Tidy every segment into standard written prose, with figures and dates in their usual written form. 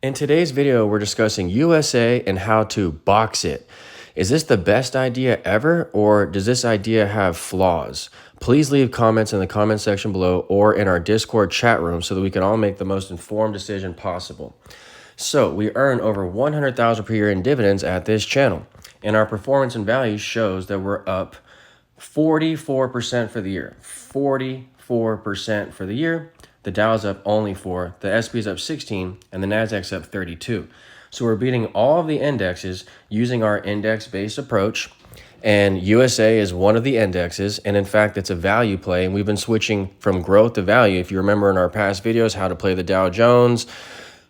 In today's video, we're discussing USA and how to box it. Is this the best idea ever, or does this idea have flaws? Please leave comments in the comment section below or in our Discord chat room so that we can all make the most informed decision possible. So we earn over $100,000 per year in dividends at this channel, and our performance and value shows that we're up 44% for the year. 44% for the year. The Dow's up only 4, the SP's up 16, and the Nasdaq's up 32. So we're beating all of the indexes using our index-based approach, and USA is one of the indexes, and in fact, it's a value play, and we've been switching from growth to value. If you remember in our past videos, how to play the Dow Jones,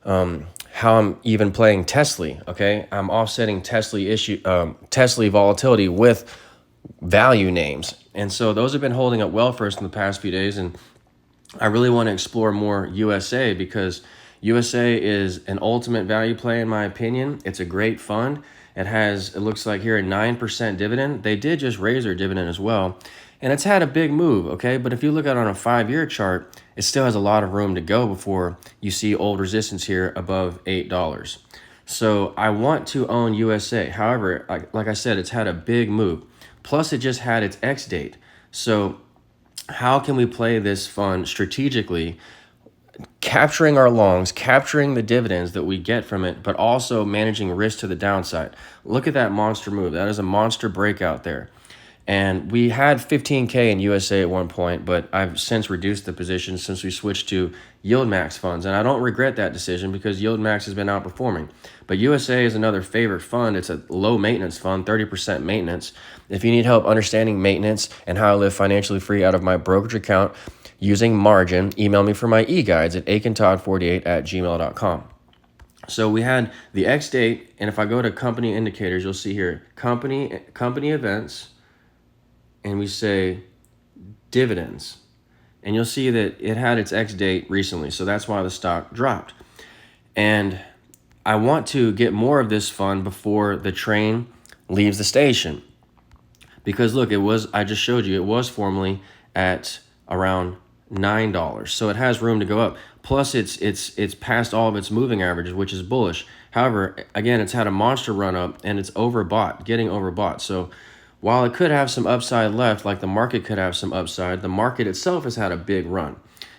how I'm even playing Tesla, okay? I'm offsetting Tesla volatility with value names. And so those have been holding up well for us in the past few days, and I really want to explore more USA because USA is an ultimate value play in my opinion. It's a great fund. It looks like here a 9% dividend. They did just raise their dividend as well, and it's had a big move, okay? But if you look at it on a 5-year chart, it still has a lot of room to go before you see old resistance here above $8. So I want to own USA. However, like I said, it's had a big move. Plus, it just had its X date. So how can we play this fund strategically, capturing our longs, capturing the dividends that we get from it, but also managing risk to the downside? Look at that monster move. That is a monster breakout there. And we had 15K in USA at one point, but I've since reduced the position since we switched to yield max funds. And I don't regret that decision because yield max has been outperforming. But USA is another favorite fund. It's a low maintenance fund, 30% maintenance. If you need help understanding maintenance and how I live financially free out of my brokerage account using margin, email me for my e-guides at akintodd48@gmail.com. So we had the X date, and if I go to company indicators, you'll see here company events, and we say dividends, and you'll see that it had its X date recently, so that's why the stock dropped. And I want to get more of this fund before the train leaves the station, because look, I just showed you, it was formerly at around $9, so it has room to go up. Plus, it's past all of its moving averages, which is bullish. However, again, it's had a monster run up, and it's getting overbought. So while it could have some upside left, like the market could have some upside, the market itself has had a big run.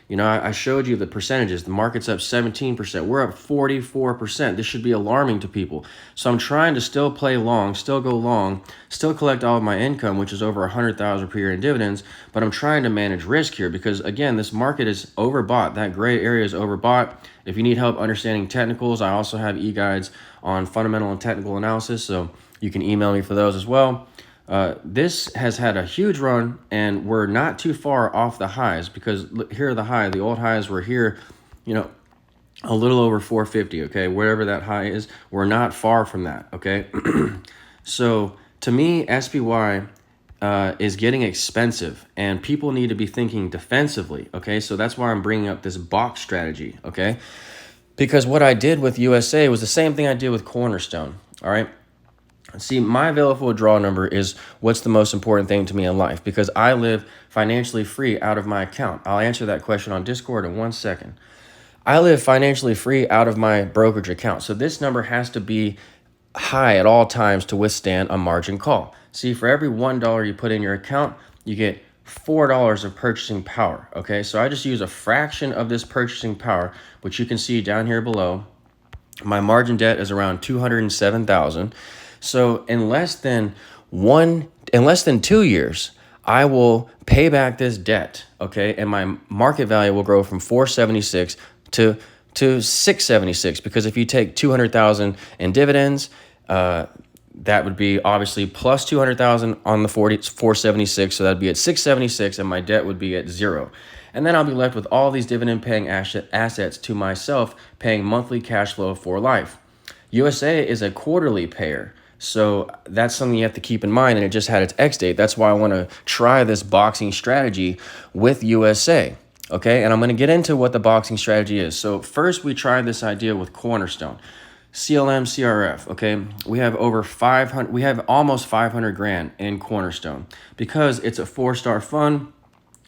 You know, I showed you the percentages. The market's up 17%. We're up 44%. This should be alarming to people. So I'm trying to still play long, still go long, still collect all of my income, which is over $100,000 per year in dividends. But I'm trying to manage risk here because, again, this market is overbought. That gray area is overbought. If you need help understanding technicals, I also have e-guides on fundamental and technical analysis. So you can email me for those as well. This has had a huge run, and we're not too far off the highs because look, here are the highs. The old highs were here, you know, a little over 450, okay? Wherever that high is, we're not far from that, okay? So to me, SPY is getting expensive, and people need to be thinking defensively, okay? So that's why I'm bringing up this box strategy, okay? Because what I did with USA was the same thing I did with Cornerstone, all right? See, my available withdrawal number is what's the most important thing to me in life because I live financially free out of my account. I'll answer that question on Discord in 1 second. I live financially free out of my brokerage account. So this number has to be high at all times to withstand a margin call. See, for every $1 you put in your account, you get $4 of purchasing power. Okay, so I just use a fraction of this purchasing power, which you can see down here below. My margin debt is around $207,000. So in less than 2 years, I will pay back this debt, okay? And my market value will grow from 476 to 676 because if you take 200,000 in dividends, that would be obviously plus 200,000 on the 476, so that'd be at 676, and my debt would be at 0. And then I'll be left with all these dividend-paying assets to myself, paying monthly cash flow for life. USA is a quarterly payer. So that's something you have to keep in mind, and it just had its X date. That's why I want to try this boxing strategy with USA, okay? And I'm going to get into what the boxing strategy is. So first, we tried this idea with Cornerstone, CLM, CRF, okay? We have almost 500 grand in Cornerstone because it's a 4-star fund.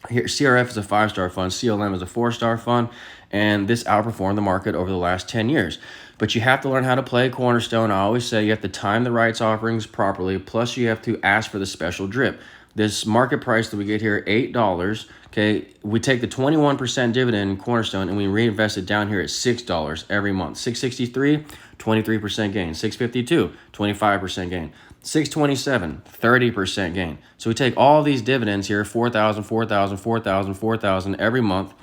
Here, CRF is a 5-star fund, CLM is a 4-star fund, and this outperformed the market over the last 10 years. But you have to learn how to play Cornerstone. I always say you have to time the rights offerings properly, plus you have to ask for the special drip. This market price that we get here, $8, okay, we take the 21% dividend in Cornerstone and we reinvest it down here at $6 every month. 663, 23% gain. 652, 25% gain. 627, 30% gain. So we take all these dividends here, 4,000, 4,000, 4,000, 4,000 every month,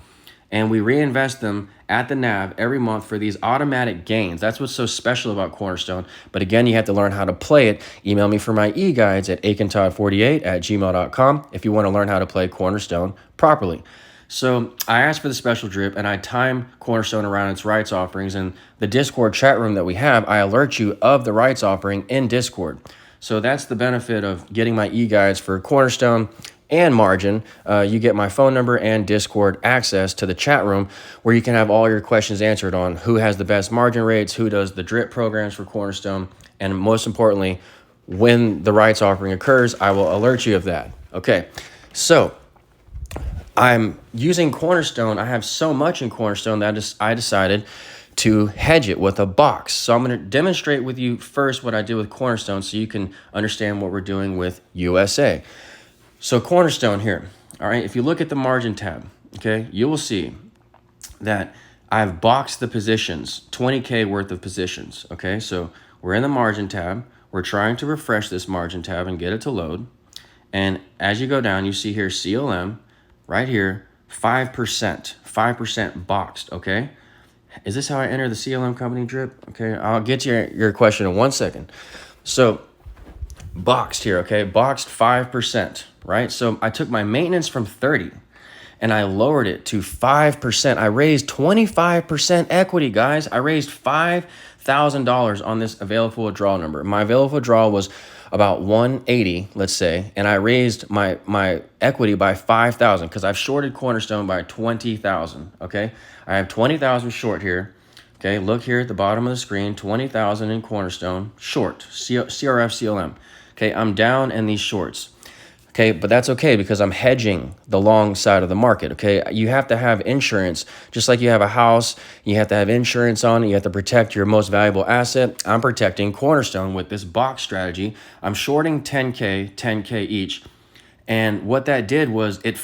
and we reinvest them at the NAV every month for these automatic gains. That's what's so special about Cornerstone. But again, you have to learn how to play it. Email me for my e-guides at aikentod48@gmail.com if you want to learn how to play Cornerstone properly. So I asked for the special drip and I time Cornerstone around its rights offerings. And the Discord chat room that we have, I alert you of the rights offering in Discord. So that's the benefit of getting my e-guides for Cornerstone and margin. You get my phone number and Discord access to the chat room where you can have all your questions answered on who has the best margin rates, who does the drip programs for Cornerstone, and most importantly, when the rights offering occurs, I will alert you of that. Okay, so I'm using Cornerstone. I have so much in Cornerstone that I decided to hedge it with a box. So I'm going to demonstrate with you first what I did with Cornerstone so you can understand what we're doing with USA. So Cornerstone here, all right, if you look at the margin tab, okay, you will see that I've boxed the positions, 20K worth of positions, okay? So we're in the margin tab. We're trying to refresh this margin tab and get it to load. And as you go down, you see here CLM, right here, 5% boxed, okay? Is this how I enter the CLM company drip? Okay, I'll get to your question in 1 second. So boxed here, okay, boxed 5%, right? So I took my maintenance from 30 and I lowered it to 5%. I raised 25% equity, guys. I raised $5,000 on this available withdrawal number. My available withdrawal was about 180, let's say, and I raised my equity by 5,000 because I've shorted Cornerstone by 20,000, okay? I have 20,000 short here. Okay, look here at the bottom of the screen, 20,000 in Cornerstone, short, CRF, CLM. Okay, I'm down in these shorts. Okay, but that's okay because I'm hedging the long side of the market, okay? You have to have insurance. Just like you have a house, you have to have insurance on it. You have to protect your most valuable asset. I'm protecting Cornerstone with this box strategy. I'm shorting 10K each. And what that did was it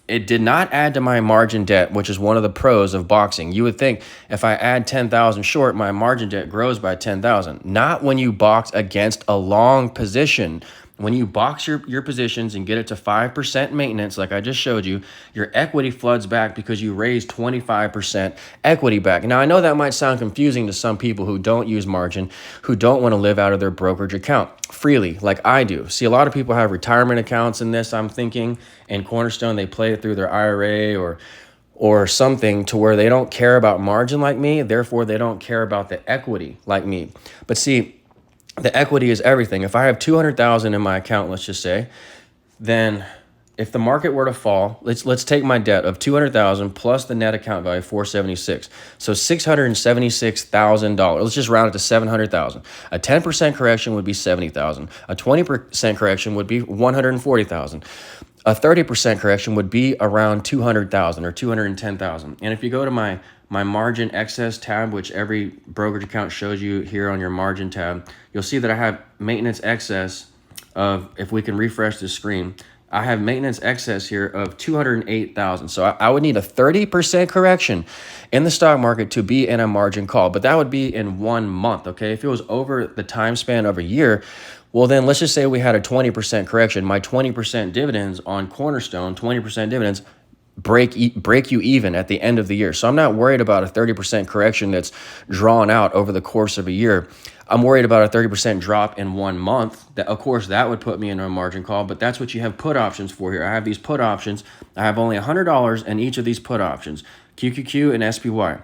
did not add to my margin debt, which is one of the pros of boxing. You would think if I add 10,000 short, my margin debt grows by 10,000. Not when you box against a long position. When you box your positions and get it to 5% maintenance, like I just showed you, your equity floods back because you raised 25% equity back. Now, I know that might sound confusing to some people who don't use margin, who don't want to live out of their brokerage account freely like I do. See, a lot of people have retirement accounts in this, I'm thinking, and Cornerstone, they play it through their IRA or something to where they don't care about margin like me, therefore they don't care about the equity like me. But see, the equity is everything. If I have 200,000 in my account, let's just say, then if the market were to fall, let's take my debt of 200,000 plus the net account value 476. So $676,000. Let's just round it to 700,000. A 10% correction would be 70,000. A 20% correction would be 140,000. A 30% correction would be around 200,000 or 210,000. And if you go to my margin excess tab, which every brokerage account shows you here on your margin tab, you'll see that I have maintenance excess of, if we can refresh the screen, I have maintenance excess here of 208,000. So I would need a 30% correction in the stock market to be in a margin call, but that would be in 1 month, okay? If it was over the time span of a year, well, then let's just say we had a 20% correction. My 20% dividends on Cornerstone, 20% dividends, break you even at the end of the year. So I'm not worried about a 30% correction that's drawn out over the course of a year. I'm worried about a 30% drop in 1 month. That, of course, that would put me in a margin call, but that's what you have put options for here. I have these put options. I have only $100 in each of these put options, QQQ and SPY.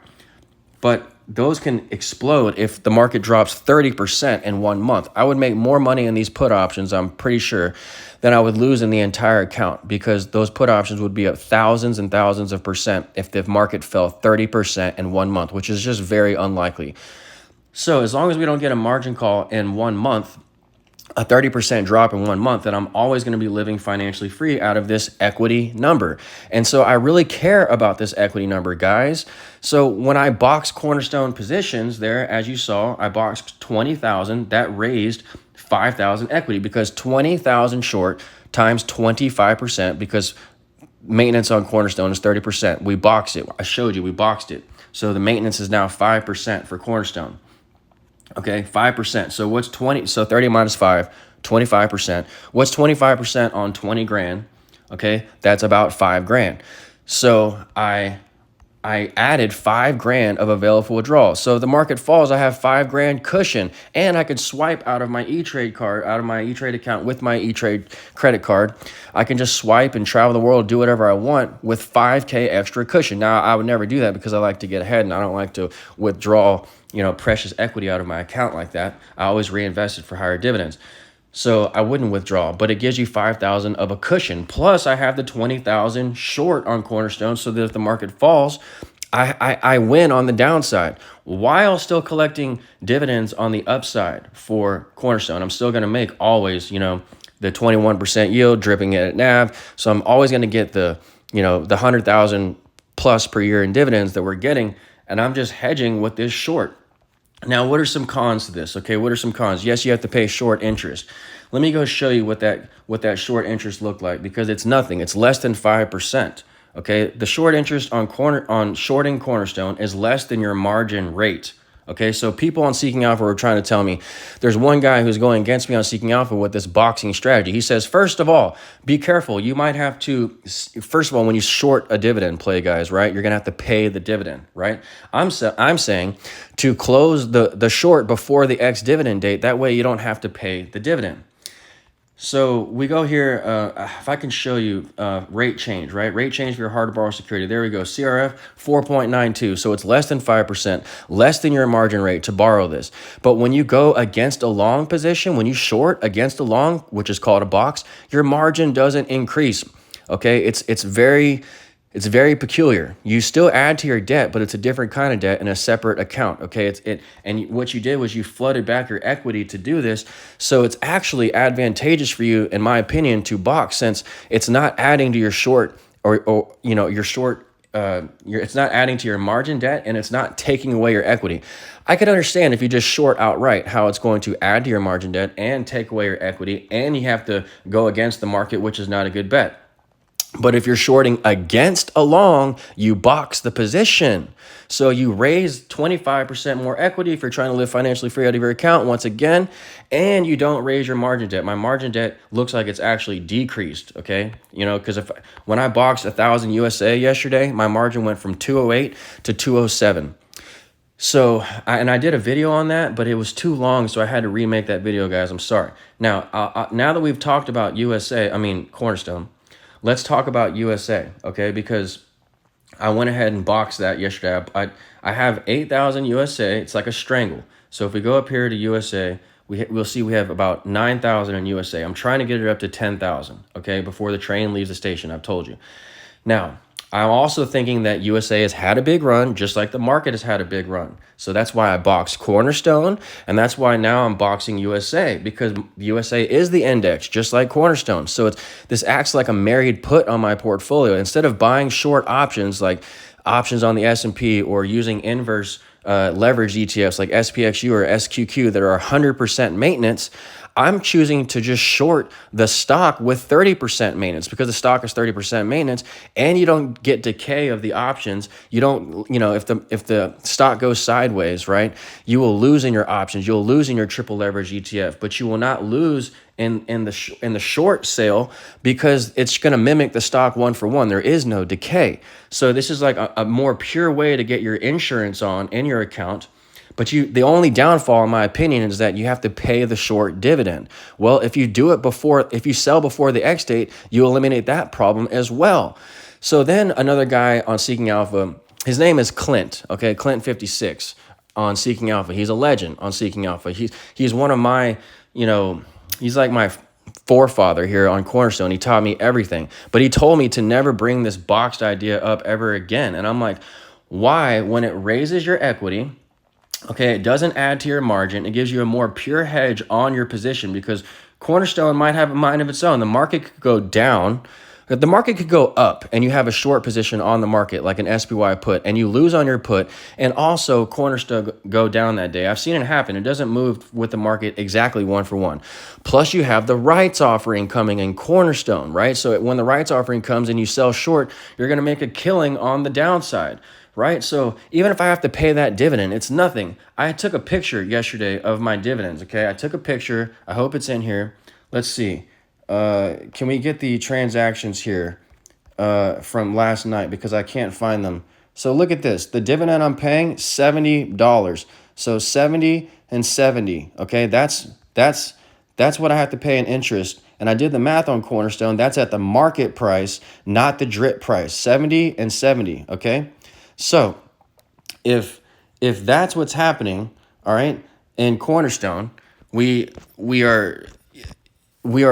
But those can explode if the market drops 30% in 1 month. I would make more money in these put options, I'm pretty sure, than I would lose in the entire account, because those put options would be up thousands and thousands of percent if the market fell 30% in 1 month, which is just very unlikely. So as long as we don't get a margin call in 1 month, a 30% drop in 1 month, that I'm always going to be living financially free out of this equity number. And so I really care about this equity number, guys. So when I boxed Cornerstone positions there, as you saw, I boxed 20,000. That raised 5,000 equity, because 20,000 short times 25%, because maintenance on Cornerstone is 30%. We boxed it. I showed you we boxed it. So the maintenance is now 5% for Cornerstone. Okay, 5%. So what's 20? So 30 minus 5, 25%. What's 25% on 20 grand? Okay, that's about 5 grand. So I added 5 grand of available withdrawal. So if the market falls, I have 5 grand cushion, and I could swipe out of my E-Trade card, out of my E-Trade account with my E-Trade credit card. I can just swipe and travel the world, do whatever I want with 5K extra cushion. Now, I would never do that because I like to get ahead and I don't like to withdraw, precious equity out of my account like that. I always reinvest it for higher dividends. So I wouldn't withdraw, but it gives you 5,000 of a cushion. Plus I have the 20,000 short on Cornerstone, so that if the market falls, I win on the downside while still collecting dividends on the upside for Cornerstone. I'm still going to make always, the 21% yield dripping at NAV. So I'm always going to get the 100,000 plus per year in dividends that we're getting. And I'm just hedging with this short. Now, what are some cons to this? Okay, what are some cons? Yes, you have to pay short interest. Let me go show you what that short interest looked like, because it's nothing. It's less than 5%. Okay, the short interest on shorting Cornerstone is less than your margin rate. Okay, so people on Seeking Alpha were trying to tell me, there's one guy who's going against me on Seeking Alpha with this boxing strategy. He says, first of all, be careful. You might have to, first of all, when you short a dividend play, guys, right, you're going to have to pay the dividend, right? I'm saying to close the short before the ex-dividend date. That way you don't have to pay the dividend. So we go here, if I can show you rate change, right? Rate change for your hard to borrow security. There we go, CRF 4.92. So it's less than 5%, less than your margin rate to borrow this. But when you go against a long position, when you short against a long, which is called a box, your margin doesn't increase. Okay, it's very peculiar. You still add to your debt, but it's a different kind of debt in a separate account. Okay, and what you did was you flooded back your equity to do this. So it's actually advantageous for you, in my opinion, to box, since it's not adding to your short or your short. It's not adding to your margin debt, and it's not taking away your equity. I could understand if you just short outright how it's going to add to your margin debt and take away your equity, and you have to go against the market, which is not a good bet. But if you're shorting against a long, you box the position. So you raise 25% more equity if you're trying to live financially free out of your account once again, and you don't raise your margin debt. My margin debt looks like it's actually decreased, okay? Because when I boxed 1,000 USA yesterday, my margin went from 208 to 207. So, I did a video on that, but it was too long, so I had to remake that video, guys. I'm sorry. Now, now that we've talked about Cornerstone, let's talk about USA, okay? Because I went ahead and boxed that yesterday. I have 8,000 USA. It's like a strangle. So if we go up here to USA, we'll see we have about 9,000 in USA. I'm trying to get it up to 10,000, okay, before the train leaves the station. I've told you. Now, I'm also thinking that USA has had a big run, just like the market has had a big run. So that's why I boxed Cornerstone, and that's why now I'm boxing USA, because USA is the index, just like Cornerstone. So this acts like a married put on my portfolio. Instead of buying short options, like options on the S&P, or using inverse leverage ETFs like SPXU or SQQ that are 100% maintenance, I'm choosing to just short the stock with 30% maintenance, because the stock is 30% maintenance, and you don't get decay of the options. You don't, if the stock goes sideways, right, you will lose in your options. You'll lose in your triple leverage ETF, but you will not lose in the short sale, because it's going to mimic the stock one for one. There is no decay. So this is like a more pure way to get your insurance on in your account. But the only downfall, in my opinion, is that you have to pay the short dividend. Well, if you sell before the X date, you eliminate that problem as well. So then another guy on Seeking Alpha, his name is Clint, okay, Clint56 on Seeking Alpha. He's a legend on Seeking Alpha. He's one of my, he's like my forefather here on Cornerstone. He taught me everything. But he told me to never bring this boxed idea up ever again. And I'm like, why? When it raises your equity, Okay, it doesn't add to your margin. It gives you a more pure hedge on your position because Cornerstone might have a mind of its own. The market could go down, but the market could go up and you have a short position on the market like an SPY put and you lose on your put and also Cornerstone go down that day. I've seen it happen. It doesn't move with the market exactly one for one. Plus you have the rights offering coming in Cornerstone, right? So when the rights offering comes and you sell short, you're going to make a killing on the downside. Right? So even if I have to pay that dividend, it's nothing. I took a picture yesterday of my dividends, okay? I took a picture. I hope it's in here. Let's see. Can we get the transactions here from last night because I can't find them. So look at this. The dividend I'm paying, $70. So 70 and 70, okay? That's what I have to pay in interest. And I did the math on Cornerstone. That's at the market price, not the drip price. 70 and 70, okay? So if that's what's happening, all right, in Cornerstone, we are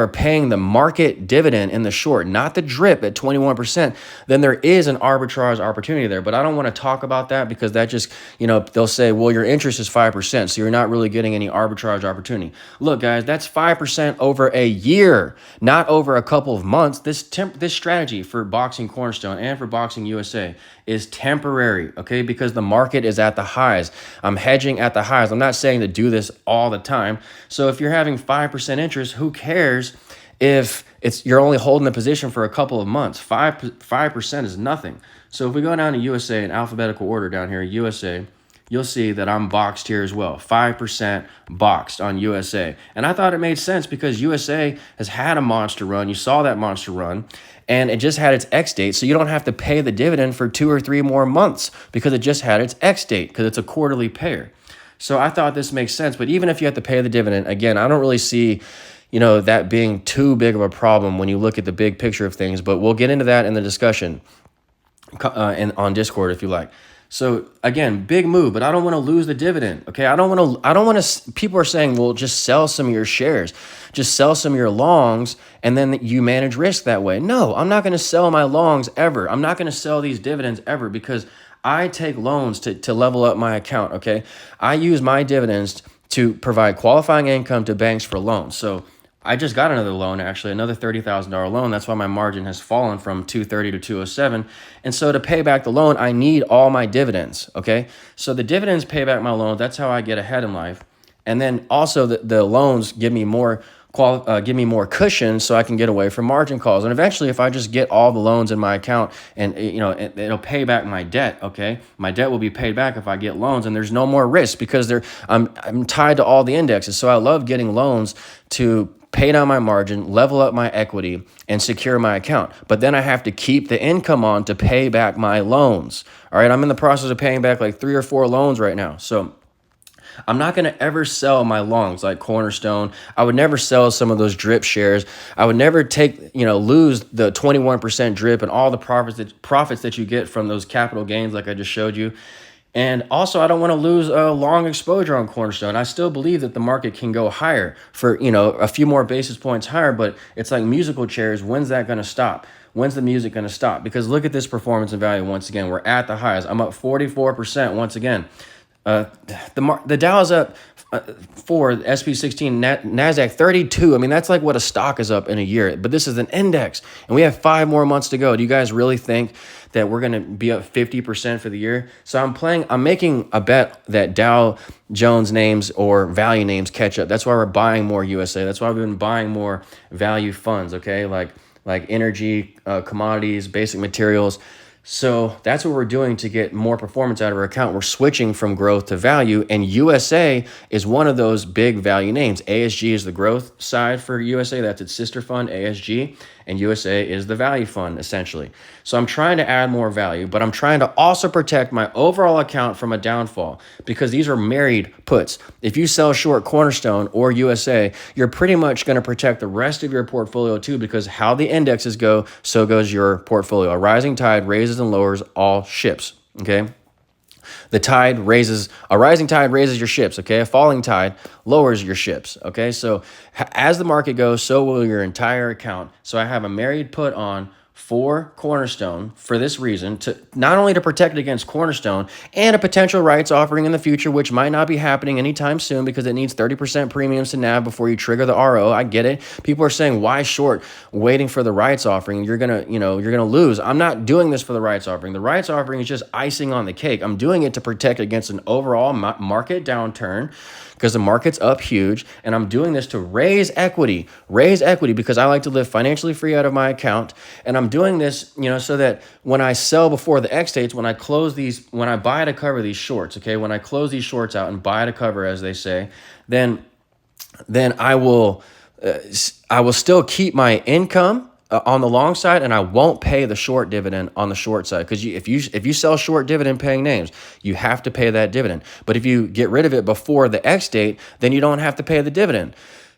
paying the market dividend in the short, not the drip at 21%, then there is an arbitrage opportunity there. But I don't want to talk about that because that just, they'll say, well, your interest is 5%, so you're not really getting any arbitrage opportunity. Look, guys, that's 5% over a year, not over a couple of months. This strategy for Boxing Cornerstone and for Boxing USA is temporary, okay? Because the market is at the highs. I'm hedging at the highs. I'm not saying to do this all the time. So if you're having 5% interest, who cares if you're only holding the position for a couple of months? 5% is nothing. So if we go down to USA in alphabetical order down here, USA, you'll see that I'm boxed here as well. 5% boxed on USA. And I thought it made sense because USA has had a monster run. You saw that monster run. And it just had its X date, so you don't have to pay the dividend for 2 or 3 more months because it just had its X date because it's a quarterly payer. So I thought this makes sense. But even if you have to pay the dividend, again, I don't really see that being too big of a problem when you look at the big picture of things. But we'll get into that in the discussion on Discord if you like. So again, big move, but I don't want to lose the dividend. Okay. I don't want to, people are saying, well, just sell some of your shares, just sell some of your longs, and then you manage risk that way. No, I'm not going to sell my longs ever. I'm not going to sell these dividends ever because I take loans to level up my account. Okay. I use my dividends to provide qualifying income to banks for loans. So I just got another loan, actually, another $30,000 loan. That's why my margin has fallen from 230 to 207. And so to pay back the loan, I need all my dividends, okay? So the dividends pay back my loan. That's how I get ahead in life. And then also the loans give me more cushion so I can get away from margin calls. And eventually, if I just get all the loans in my account and it'll pay back my debt, okay? My debt will be paid back if I get loans, and there's no more risk because I'm tied to all the indexes. So I love getting loans to pay down my margin, level up my equity, and secure my account. But then I have to keep the income on to pay back my loans. All right, I'm in the process of paying back like 3 or 4 loans right now. So I'm not going to ever sell my longs like Cornerstone. I would never sell some of those drip shares. I would never lose the 21% drip and all the profits that you get from those capital gains like I just showed you. And also, I don't want to lose a long exposure on Cornerstone. I still believe that the market can go higher for, a few more basis points higher, but it's like musical chairs. When's that going to stop? When's the music going to stop? Because look at this performance and value once again. We're at the highs. I'm up 44% once again. The Dow is up for SP16, NASDAQ 32. I mean, that's like what a stock is up in a year. But this is an index, and we have 5 more months to go. Do you guys really think that we're going to be up 50% for the year? So I'm making a bet that Dow Jones names or value names catch up. That's why we're buying more USA. That's why we've been buying more value funds, okay? Like energy, commodities, basic materials. So that's what we're doing to get more performance out of our account. We're switching from growth to value, and USA is one of those big value names. ASG is the growth side for USA. That's its sister fund, ASG, and USA is the value fund, essentially. So I'm trying to add more value, but I'm trying to also protect my overall account from a downfall because these are married puts. If you sell short Cornerstone or USA, you're pretty much going to protect the rest of your portfolio too, because how the indexes go, so goes your portfolio. A rising tide raises and lowers all ships, okay? A rising tide raises your ships, okay? A falling tide lowers your ships, okay? So as the market goes, so will your entire account. So I have a married put on for Cornerstone for this reason, to not only to protect against Cornerstone and a potential rights offering in the future, which might not be happening anytime soon because it needs 30% premiums to NAV before you trigger the RO. I get it. People are saying, why short waiting for the rights offering? You're going to, you're going to lose. I'm not doing this for the rights offering. The rights offering is just icing on the cake. I'm doing it to protect against an overall market downturn because the market's up huge, and I'm doing this to raise equity because I like to live financially free out of my account. And I'm doing this, so that when I sell before the X dates, when I buy to cover these shorts, okay, when I close these shorts out and buy to cover, as they say, then I will still keep my income on the long side, and I won't pay the short dividend on the short side, because if you sell short dividend paying names, you have to pay that dividend. But if you get rid of it before the X date, then you don't have to pay the dividend.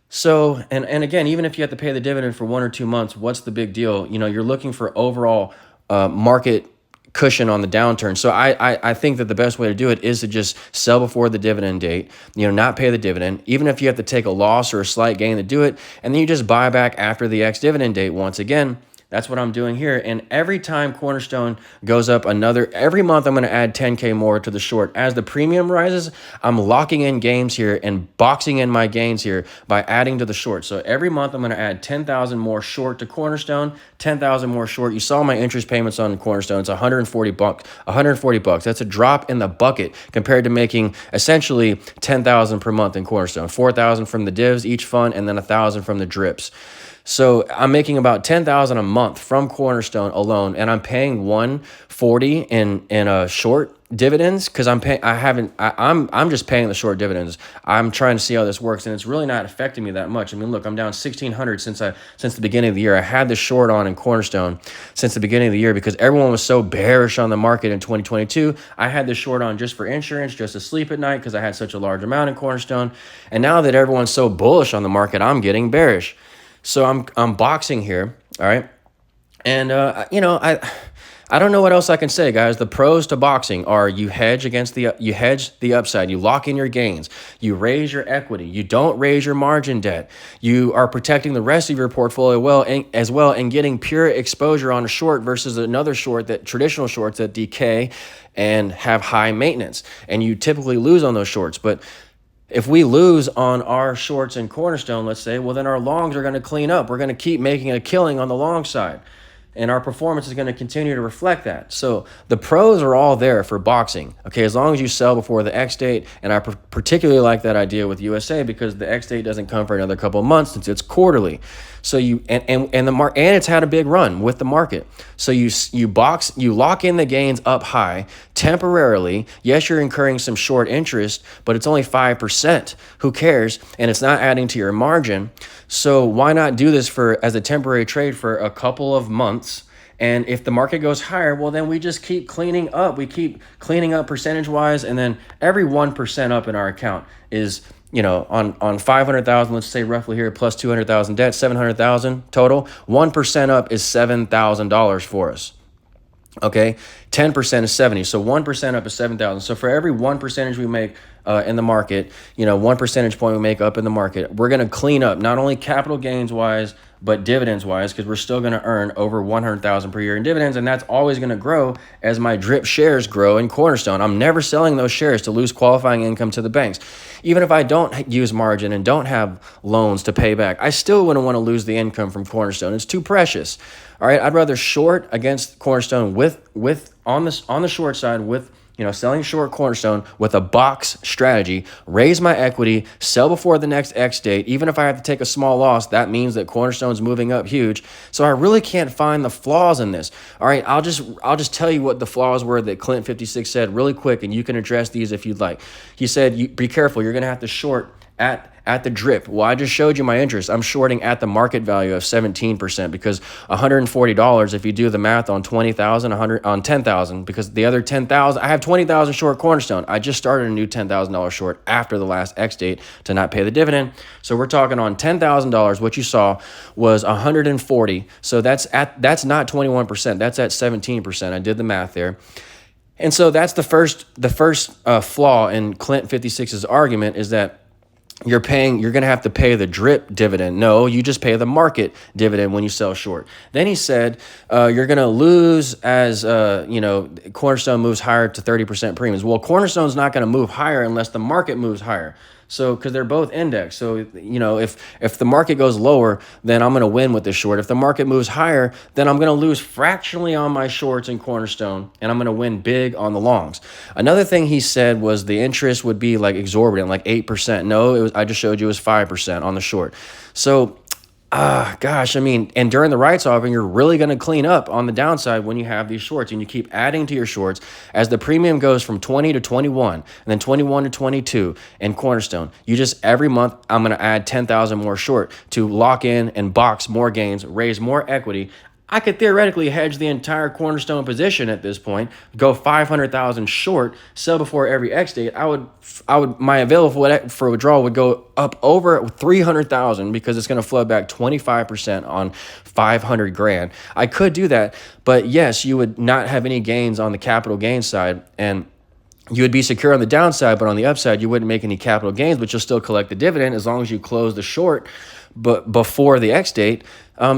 So, and again, even if you have to pay the dividend for 1 or 2 months, what's the big deal? You're looking for overall market cushion on the downturn. So I think that the best way to do it is to just sell before the dividend date, not pay the dividend, even if you have to take a loss or a slight gain to do it, and then you just buy back after the ex dividend date once again. That's what I'm doing here. And every time Cornerstone goes up every month, I'm going to add 10K more to the short. As the premium rises, I'm locking in gains here and boxing in my gains here by adding to the short. So every month, I'm going to add 10,000 more short to Cornerstone, 10,000 more short. You saw my interest payments on Cornerstone. It's $140. That's a drop in the bucket compared to making essentially 10,000 per month in Cornerstone, 4,000 from the divs each fund, and then 1,000 from the drips. So I'm making about 10,000 a month from Cornerstone alone, and I'm paying 140 in short dividends because I'm just paying the short dividends. I'm trying to see how this works, and it's really not affecting me that much. I mean, look, I'm down 1,600 since the beginning of the year. I had this short on in Cornerstone since the beginning of the year because everyone was so bearish on the market in 2022. I had this short on just for insurance, just to sleep at night because I had such a large amount in Cornerstone. And now that everyone's so bullish on the market, I'm getting bearish. So I'm boxing here, all right? And, I don't know what else I can say, guys. The pros to boxing are you hedge the upside, you lock in your gains, you raise your equity, you don't raise your margin debt, you are protecting the rest of your portfolio as well and getting pure exposure on a short versus another traditional shorts that decay and have high maintenance. And you typically lose on those shorts, but if we lose on our shorts in Cornerstone, let's say, well, then our longs are going to clean up. We're going to keep making a killing on the long side. And our performance is going to continue to reflect that. So the pros are all there for boxing, okay, as long as you sell before the X date. And I particularly like that idea with USA because the X date doesn't come for another couple of months since it's quarterly. So and it's had a big run with the market. So you lock in the gains up high temporarily. Yes, you're incurring some short interest, but it's only 5%. Who cares? And it's not adding to your margin. So why not do this as a temporary trade for a couple of months? And if the market goes higher, well, then we just keep cleaning up. We keep cleaning up percentage-wise, and then every 1% up in our account is, on 500,000, let's say roughly here, plus 200,000 debt, 700,000 total. 1% up is $7,000 for us. Okay, 10% is 70. So 1% up is 7,000. So for every 1% we make in the market, 1 percentage point we make up in the market, we're going to clean up not only capital gains wise, but dividends wise, because we're still going to earn over 100,000 per year in dividends. And that's always going to grow as my drip shares grow in Cornerstone. I'm never selling those shares to lose qualifying income to the banks. Even if I don't use margin and don't have loans to pay back, I still wouldn't want to lose the income from Cornerstone. It's too precious. All right, I'd rather short against Cornerstone on the short side with selling short Cornerstone with a box strategy, raise my equity, sell before the next X date. Even if I have to take a small loss, that means that Cornerstone's moving up huge. So I really can't find the flaws in this. All right, I'll just tell you what the flaws were that Clint 56 said really quick, and you can address these if you'd like. He said, be careful, you're going to have to short at the drip. Well, I just showed you my interest. I'm shorting at the market value of 17% because $140, if you do the math on 20,000, on 10,000, because the other 10,000, I have 20,000 short Cornerstone. I just started a new $10,000 short after the last X date to not pay the dividend. So we're talking on $10,000. What you saw was 140. So that's not 21%. That's at 17%. I did the math there. And so that's the first flaw in Clint 56's argument is that you're going to have to pay the drip dividend. No, you just pay the market dividend when you sell short. Then he said, you're going to lose as, Cornerstone moves higher to 30% premiums. Well, Cornerstone's not going to move higher unless the market moves higher. So, because they're both indexed. So, if the market goes lower, then I'm going to win with the short. If the market moves higher, then I'm going to lose fractionally on my shorts in Cornerstone, and I'm going to win big on the longs. Another thing he said was the interest would be like exorbitant, like 8%. No, I just showed you it was 5% on the short. So, gosh, I mean, and during the rights offering, you're really going to clean up on the downside when you have these shorts, and you keep adding to your shorts as the premium goes from 20 to 21 and then 21 to 22 in Cornerstone. You just every month, I'm going to add 10,000 more short to lock in and box more gains, raise more equity. I could theoretically hedge the entire Cornerstone position at this point, go 500,000 short, sell before every X date. My available for withdrawal would go up over 300,000 because it's going to flood back 25% on 500 grand. I could do that, but yes, you would not have any gains on the capital gain side, and you would be secure on the downside, but on the upside, you wouldn't make any capital gains, but you'll still collect the dividend as long as you close the short but before the X date.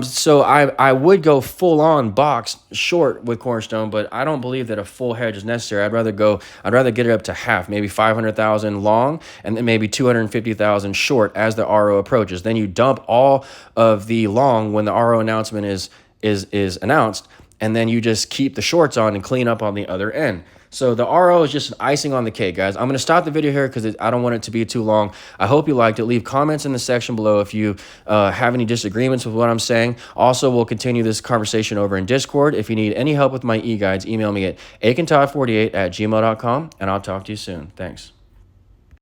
So I would go full on box short with Cornerstone, but I don't believe that a full hedge is necessary. I'd rather get it up to half, maybe 500,000 long, and then maybe 250,000 short as the RO approaches. Then you dump all of the long when the RO announcement is announced, and then you just keep the shorts on and clean up on the other end. So the RO is just icing on the cake, guys. I'm going to stop the video here because I don't want it to be too long. I hope you liked it. Leave comments in the section below if you have any disagreements with what I'm saying. Also, we'll continue this conversation over in Discord. If you need any help with my e-guides, email me at aikentod48@gmail.com, and I'll talk to you soon. Thanks.